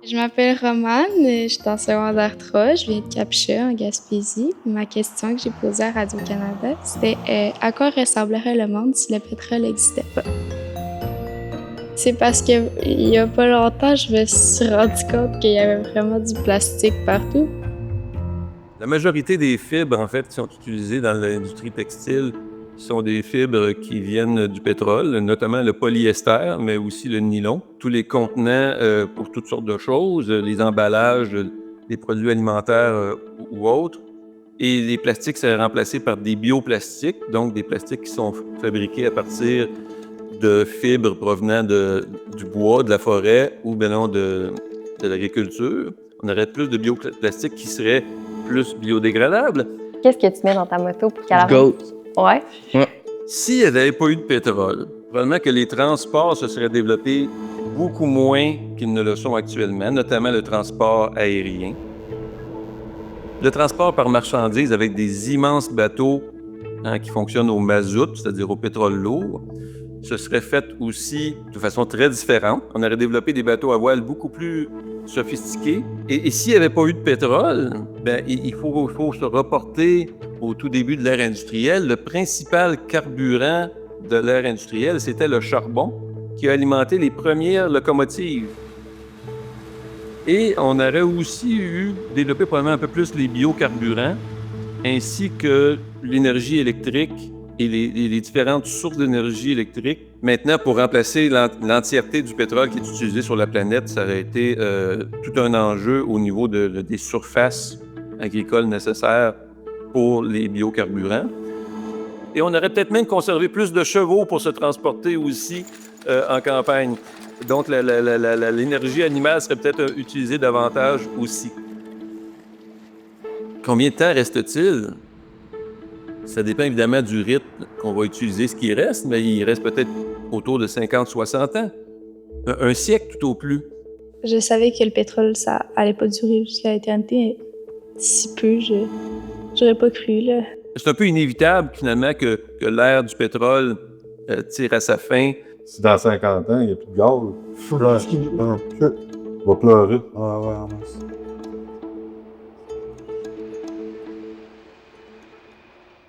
Je m'appelle Romane, je suis en secondaire 3, je viens de Capcha, en Gaspésie. Ma question que j'ai posée à Radio-Canada, c'était à quoi ressemblerait le monde si le pétrole n'existait pas? C'est parce que il y a pas longtemps, je me suis rendu compte qu'il y avait vraiment du plastique partout. La majorité des fibres, en fait, qui sont utilisées dans l'industrie textile sont des fibres qui viennent du pétrole, notamment le polyester, mais aussi le nylon. Tous les contenants pour toutes sortes de choses, les emballages, les produits alimentaires ou autres. Et les plastiques seraient remplacés par des bioplastiques, donc des plastiques qui sont fabriqués à partir de fibres provenant du bois, de la forêt ou bien non, de l'agriculture. On aurait plus de bioplastiques qui seraient plus biodégradables. Qu'est-ce que tu mets dans ta moto pour qu'elle Du avance? Ouais. S'il n'y avait pas eu de pétrole, probablement que les transports se seraient développés beaucoup moins qu'ils ne le sont actuellement, notamment le transport aérien. Le transport par marchandises avec des immenses bateaux qui fonctionnent au mazout, c'est-à-dire au pétrole lourd, ce serait fait aussi de façon très différente. On aurait développé des bateaux à voile beaucoup plus sophistiqués. Et s'il n'y avait pas eu de pétrole, il faut se reporter au tout début de l'ère industrielle. Le principal carburant de l'ère industrielle, c'était le charbon qui a alimenté les premières locomotives. Et on aurait aussi développé probablement un peu plus les biocarburants, ainsi que l'énergie électrique et les différentes sources d'énergie électrique. Maintenant, pour remplacer l'entièreté du pétrole qui est utilisé sur la planète, ça aurait été tout un enjeu au niveau des surfaces agricoles nécessaires pour les biocarburants. Et on aurait peut-être même conservé plus de chevaux pour se transporter aussi en campagne. Donc, l'énergie animale serait peut-être utilisée davantage aussi. Combien de temps reste-t-il? Ça dépend évidemment du rythme qu'on va utiliser ce qui reste, mais il reste peut-être autour de 50-60 ans. Un siècle tout au plus. Je savais que le pétrole, ça allait pas durer jusqu'à l'éternité, mais si peu, j'aurais pas cru, là. C'est un peu inévitable, finalement, que l'ère du pétrole tire à sa fin. Si dans 50 ans, il n'y a plus de gaz, on va pleurer. Ah ouais, en masse.